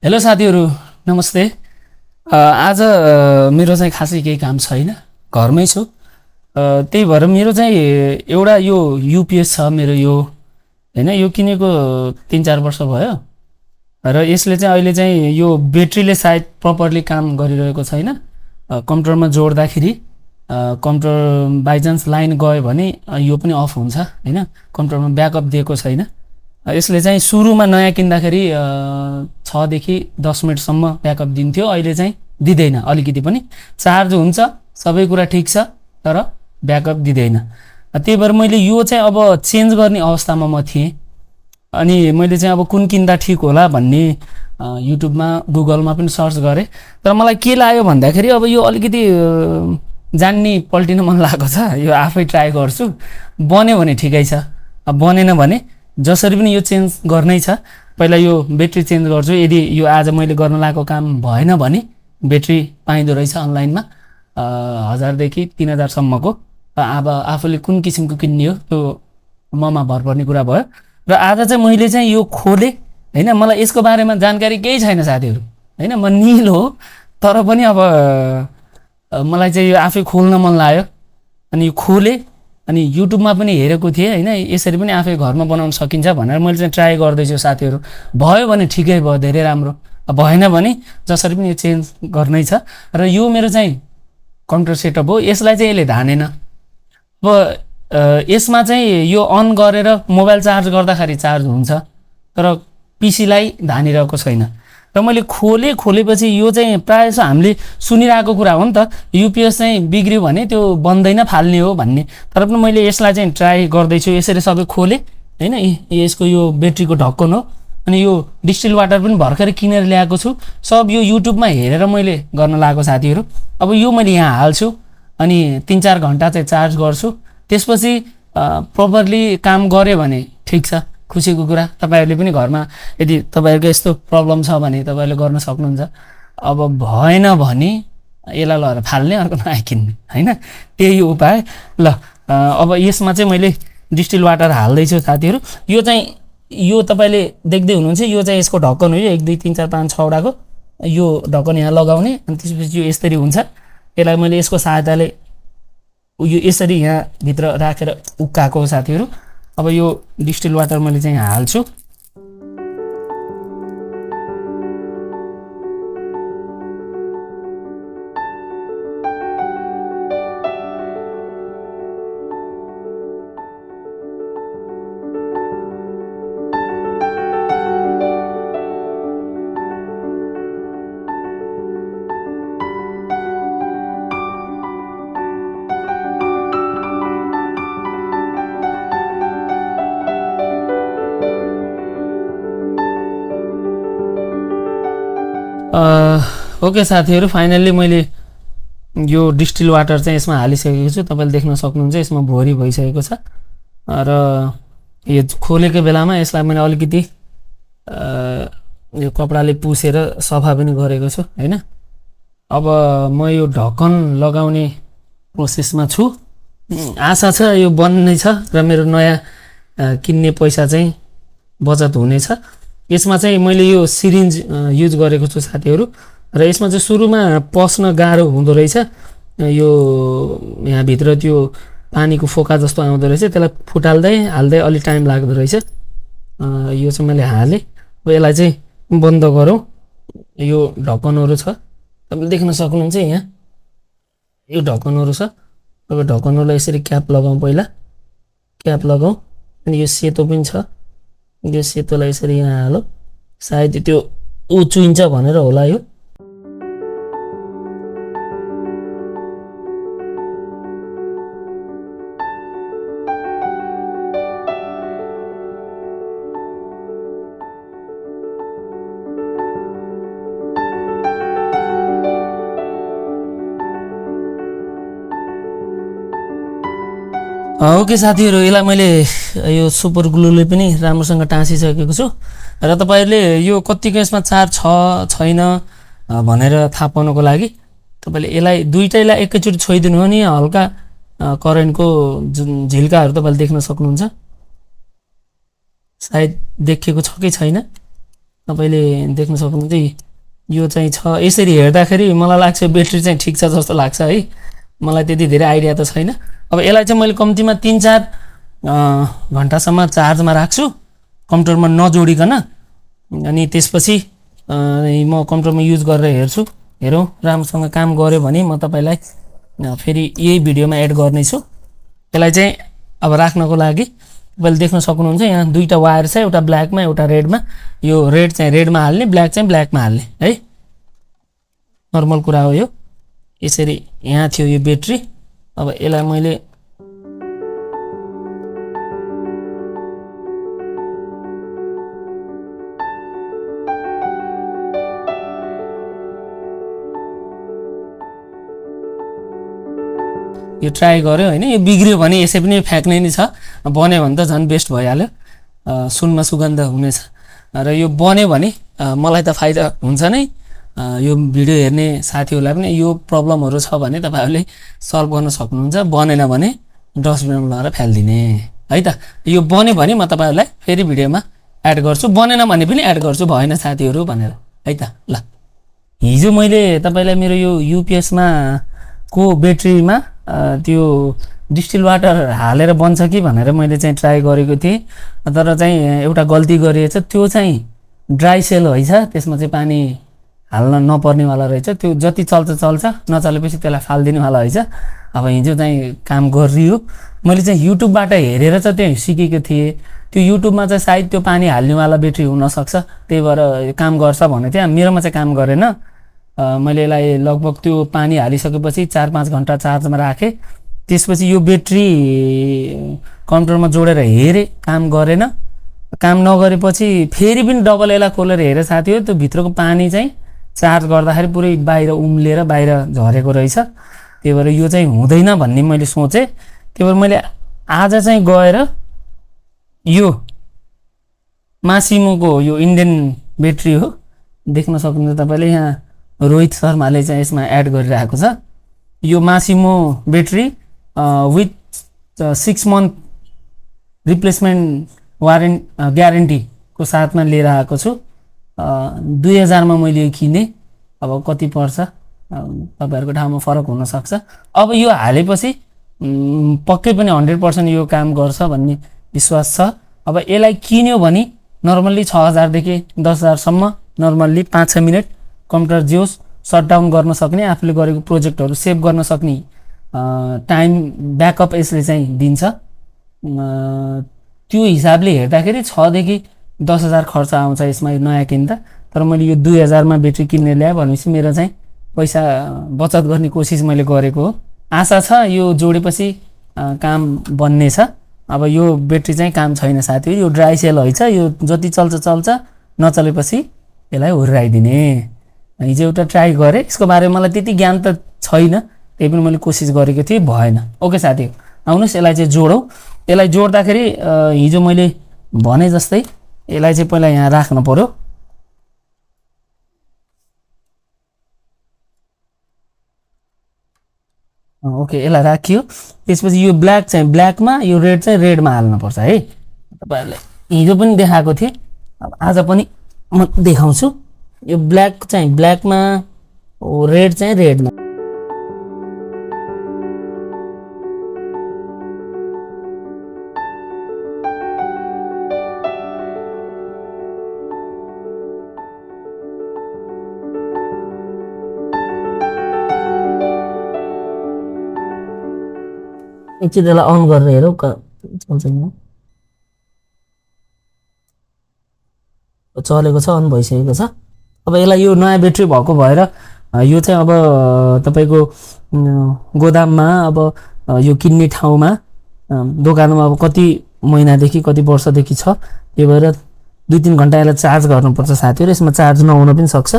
Hello साथीहरू, नमस्ते। आज मेरो चाहिँ खासै केही काम छैन, घरमै छु। त्यही भएर मेरो चाहिँ एउटा यो युपिएस छ मेरो, यो हैन, यो किनेको 3-4 वर्ष भयो र यसले चाहिँ अहिले चाहिँ यो ब्याट्रीले सायद प्रपरली काम गरिरहेको छैन। कम्प्युटरमा जोड्दाखेरि कम्प्युटर बाइचान्स लाइन गयो भने यो पनि अफ हुन्छ हैन, कम्प्युटरमा ब्याकअप दिएको छैन। यसले चाहिँ सुरुमा नयाँ किन्दाखेरि 6 देखि 10 मिनेटसम्म ब्याकअप दिन्थ्यो, अहिले चाहिँ दिँदैन अलिकति पनि। चार्ज हुन्छ, सबै कुरा ठिक छ, तर ब्याकअप दिँदैन। त्यही भएर मैले यो चाहिँ अब चेन्ज गर्ने अवस्थामा म थिएँ। अनि मैले चाहिँ अब कुन किन्दा ठिक होला भन्ने युट्युबमा गुगलमा पनि सर्च गरेँ। तर मलाई के लाग्यो भन्दाखेरि अब यो अलिकति जान्ने पल्टिन मन लागेको छ, यो आफै ट्राई गर्छु। बन्यो भने ठिकै छ, अब बनेन भने जसरी पनि यो चेन्ज गर्नै छ। पहिला यो ब्याट्री चेन्ज गर्छु, यदि यो आज मैले गर्न लागेको काम भएन भने ब्याट्री पाइँदो रहेछ अनलाइनमा 1000 देखि 3000 सम्मको। अब आफूले कुन किसिमको किन्ने हो त्यो ममा भर पर्ने कुरा भयो। र आज चाहिँ मैले चाहिँ यो खोलेँ हैन, मलाई यसको बारेमा जानकारी केही छैन साथीहरू हैन, म निल हो, तर पनि अब मलाई चाहिँ यो आफै खोल्न मन लाग्यो। अनि यो खोलेँ, अनि युट्युबमा पनि हेरेको थिएँ हैन, यसरी पनि आफै घरमा बनाउन सकिन्छ भनेर मैले चाहिँ ट्राई गर्दैछु साथीहरू। भयो भने ठिकै भयो, धेरै राम्रो। भएन भने जसरी पनि यो चेन्ज गर्नै छ। र यो मेरो चाहिँ कम्प्युटर सेटअप हो, यसलाई चाहिँ यसले धानेन। अब यसमा चाहिँ यो अन गरेर मोबाइल चार्ज गर्दाखेरि चार्ज हुन्छ, तर पिसीलाई धानिरहेको छैन। र मैले खोलेपछि यो चाहिँ प्रायः जसो हामीले सुनिरहेको कुरा हो नि त, युपिएस चाहिँ बिग्रियो भने त्यो बन्दैन, फाल्ने हो भन्ने। तर पनि मैले यसलाई चाहिँ ट्राई गर्दैछु। यसरी सबै खोलेँ हैन, यसको यो ब्याट्रीको ढक्कन हो। अनि यो डिस्टिल वाटर पनि भर्खरै किनेर ल्याएको छु, सब यो युट्युबमा हेरेर मैले गर्न लागेको साथीहरू। अब यो मैले यहाँ हाल्छु अनि 3-4 घन्टा चाहिँ चार्ज गर्छु, त्यसपछि प्रपरली काम गऱ्यो भने ठिक छ, खुसीको कुरा। तपाईहरुले पनि घरमा यदि तपाईहरुको यस्तो प्रब्लम छ भने तपाईहरुले गर्न सक्नुहुन्छ। अब भएन भने यसलाई लएर फाल्ने, अर्को नयाँ किन्ने हैन, त्यही उपाय। ल अब यसमा चाहिँ मैले डिस्टिल वाटर हाल्दैछु साथीहरू। यो चाहिँ यो तपाईले देख्दै हुनुहुन्छ, यो चाहिँ यसको ढक्कन हो, 1 2 3 4 5 6 वटाको यो ढक्कन यहाँ लगाउने। अनि त्यसपछि यो यसरी हुन्छ, यसलाई मैले यसको सहायताले यो यसरी यहाँ भित्र राखेर उक्काको साथीहरू। अब यो डिस्टिल वाटर मैले चाहिँ हाल्छु। ओके साथीहरू, फाइनल्ली मैले यो डिस्टिल वाटर चाहिँ यसमा हालिसकेको छु। तपाईले देख्न सक्नुहुन्छ यसमा भोरी भइसकेको छ। र यो खोलेको बेलामा यसलाई मैले अलिकति यो कपडाले पुसेर सफा पनि गरेको छु हैन। अब म यो ढक्कन लगाउने प्रोसेसमा छु। आशा छ यो बन्ने छ र मेरो नयाँ किन्ने पैसा चाहिँ बचत हुनेछ। यसमा चाहिँ मैले यो सिरिन्ज युज गरेको छु साथीहरू। र यसमा चाहिँ सुरुमा पस्न गाह्रो हुँदो रहेछ, यो यहाँ भित्र त्यो पानीको फोका जस्तो आउँदो रहेछ, त्यसलाई फुटाल्दै हाल्दै अलि टाइम लाग्दो रहेछ। यो चाहिँ मैले हालेँ। अब यसलाई चाहिँ बन्द गरौँ। यो ढक्कनहरू छ, तपाईले देख्न सक्नुहुन्छ यहाँ यो ढक्कनहरू छ। अब ढक्कनहरूलाई यसरी क्याप लगाउँ, पहिला क्याप लगाउँ। अनि यो सेतो पनि छ, यो सेतोलाई यसरी यहाँ हालौँ। सायद त्यो चुइन्छ भनेर होला यो। ओके साथीहरू, यसलाई मैले यो सुपर ग्लुले पनि राम्रोसँग टाँसिसकेको छु। र तपाईहरुले यो कतिको यसमा चार्ज छ छैन भनेर थाहा पाउनको लागि तपाईले यसलाई दुईटैलाई एकैचोटी छोइदिनु हो नि, हल्का करेन्टको झिल्काहरू तपाईले देख्न सक्नुहुन्छ। सायद देखेको छ कि छैन, तपाईँले देख्न सक्नुहुन्छ यो चाहिँ छ। यसरी हेर्दाखेरि मलाई लाग्छ ब्याट्री चाहिँ ठिक छ जस्तो लाग्छ है, मलाई त्यति धेरै आइडिया त छैन। अब यसलाई चाहिँ मैले कम्तीमा 3-4 घन्टासम्म चार्जमा राख्छु कम्प्युटरमा नजोडिकन, अनि त्यसपछि म कम्प्युटरमा युज गरेर हेर्छु। हेरौँ राम्रोसँग काम गर्यो भने म तपाईँलाई फेरि यही भिडियोमा एड गर्नेछु। यसलाई चाहिँ अब राख्नको लागि तपाईँले देख्न सक्नुहुन्छ यहाँ दुईवटा वायर छ, एउटा ब्ल्याकमा एउटा रेडमा। यो रेड चाहिँ रेडमा हाल्ने, ब्ल्याक चाहिँ ब्ल्याकमा हाल्ने है, नर्मल कुरा हो यो। यसरी यहाँ थियो यो ब्याट्री। अब यसलाई मैले यो ट्राई गऱ्यो होइन, यो बिग्रियो भने यसै पनि फ्याँक्ने नै छ, बन्यो भने त झन् बेस्ट भइहाल्यो, सुनमा सुगन्ध हुनेछ। र यो बन्यो भने मलाई त फाइदा हुन्छ नै, यो भिडियो हेर्ने साथीहरूलाई पनि यो प्रब्लमहरू छ भने तपाईँहरूले सल्भ गर्न सक्नुहुन्छ। बनेन भने डस्टबिनमा लगाएर फ्यालिदिने है त। यो बन्यो भने म तपाईँहरूलाई फेरि भिडियोमा एड गर्छु, बनेन भने पनि एड गर्छु, भएन साथीहरू भनेर है त। ल हिजो मैले तपाईँलाई मेरो यो युपिएसमा को ब्याट्रीमा त्यो डिस्टिल वाटर हालेर बन्छ कि भनेर मैले चाहिँ ट्राई गरेको थिएँ, तर चाहिँ एउटा गल्ती गरिएछ। त्यो चाहिँ ड्राई सेल रहेछ, त्यसमा चाहिँ पानी हाल्न नपर्नेवाला रहेछ। त्यो जति चल्छ चल्छ, नचलेपछि त्यसलाई फालिदिनेवाला रहेछ। अब हिजो चाहिँ काम गरियो, मैले चाहिँ युट्युबबाट हेरेर चाहिँ त्यो सिकेको थिएँ। त्यो युट्युबमा चाहिँ सायद त्यो पानी हाल्नेवाला ब्याट्री हुनसक्छ, त्यही भएर काम गर्छ भनेको थिएँ। मेरोमा चाहिँ काम गरेन। मैले यसलाई लगभग त्यो पानी हालिसकेपछि 4-5 घन्टा चार्जमा राखेँ। त्यसपछि यो ब्याट्री कम्प्युटरमा जोडेर हेरेँ, काम गरेन। काम नगरेपछि फेरि पनि डबल यसलाई खोलेर हेरेँ साथीहरू, त्यो भित्रको पानी चाहिँ चार्ज गर्दाखेरि पुरै बाहिर उम्लेर बाहिर झरेको रहेछ। त्यही भएर यो चाहिँ हुँदैन भन्ने मैले सोचेँ। त्यही भएर मैले आज चाहिँ गएर यो मासिमोको यो इन्डियन ब्याट्री हो, देख्न सक्नुहुन्छ तपाईँले। यहाँ रोहित शर्माले चाहिँ यसमा एड गरिरहेको छ। यो Massimo battery with 6 month replacement ग्यारेन्टीको साथमा लिएर आएको छु। 2000मा मैले यो किनेँ। अब कति पर्छ तपाईँहरूको ठाउँमा फरक हुनसक्छ। अब यो हालेपछि पक्कै पनि 100% यो काम गर्छ भन्ने विश्वास छ। अब यसलाई किन्यो भने नर्मल्ली 6000देखि 10000सम्म, नर्मल्ली 5-6 मिनट कम्प्युटर जोस् सटडाउन गर्न सक्ने, आफूले गरेको प्रोजेक्टहरू सेभ गर्न सक्ने टाइम ब्याकअप यसले चाहिँ दिन्छ। त्यो हिसाबले हेर्दाखेरि 6देखि 10000 खर्च आउँछ यसमा यो नयाँ किन्दा। तर मैले यो 2000मा ब्याट्री किन्ने ल्याएँ भनेपछि मेरो चाहिँ पैसा बचत गर्ने कोसिस मैले गरेको हो। आशा छ यो जोडेपछि काम बन्ने छ। अब यो ब्याट्री चाहिँ काम छैन साथीहरू, यो ड्राई सेल रहेछ। यो जति चल्छ चल्छ, नचलेपछि यसलाई हुर्राइदिने। हिजो एउटा ट्राई गरेँ, यसको बारेमा मलाई त्यति ज्ञान त छैन, त्यही पनि मैले कोसिस गरेको थिएँ, भएन। ओके साथीहरू, आउनुहोस् यसलाई चाहिँ जोडौँ। यसलाई जोड्दाखेरि हिजो मैले भने जस्तै यसलाई चाहिँ पहिला यहाँ राख्नु पर्यो। ओके, यसलाई राखियो। त्यसपछि यो ब्ल्याक चाहिँ ब्ल्याकमा, यो रेड चाहिँ रेडमा हाल्नुपर्छ है। तपाईँहरूलाई हिजो पनि देखाएको थिएँ, अब आज पनि म देखाउँछु। यो ब्ल्याक चाहिँ ब्ल्याकमा, रेड चाहिँ रेडमा। एकछिन त्यसलाई अन गरेर हेरौँ चल्छ कि चलेको छ, अन भइसकेको छ। अब यसलाई यो नयाँ ब्याट्री भएको भएर यो चाहिँ अब तपाईँको गोदाममा, अब यो किन्ने ठाउँमा, दोकानमा अब कति महिनादेखि कति वर्षदेखि छ। त्यही भएर 2-3 घन्टा यसलाई चार्ज गर्नुपर्छ साथीहरू, यसमा चार्ज नहुन पनि सक्छ।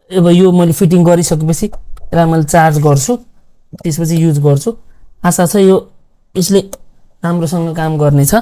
अब यो मैले फिटिङ गरिसकेपछि यसलाई मैले चार्ज गर्छु, त्यसपछि युज गर्छु। आशा छ यो यसले राम्रोसँग काम गर्नेछ।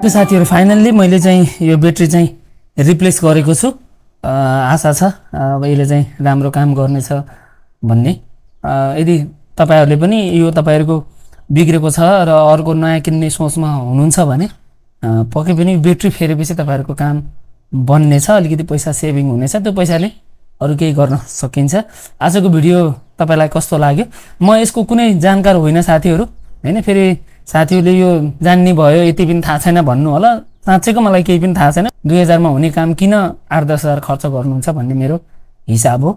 त्यो साथीहरू फाइनल्ली मैले चाहिँ यो ब्याट्री चाहिँ रिप्लेस गरेको छु। आशा छ अब यसले चाहिँ राम्रो काम गर्नेछ भन्ने। यदि तपाईहरुले पनि यो तपाईहरुको बिग्रेको छ र अर्को नयाँ किन्ने सोचमा हुनुहुन्छ भने पक्कै पनि ब्याट्री फेरेपछि तपाईहरुको काम बन्नेछ, अलिकति पैसा सेभिङ हुनेछ। त्यो पैसाले अरु केही गर्न सकिन्छ। आजको भिडियो तपाईलाई कस्तो लाग्यो? म यसको कुनै जानकार होइन साथीहरु, हैन? फेरि साथीहरुले यो जान्ने भयो यति पनि थाहा छैन भन्नु होला। साच्चैको मलाई केही पनि थाहा छैन। 2000 मा हुने काम किन 8-10 हजार खर्च गर्नुहुन्छ भन्ने मेरो हिसाब हो।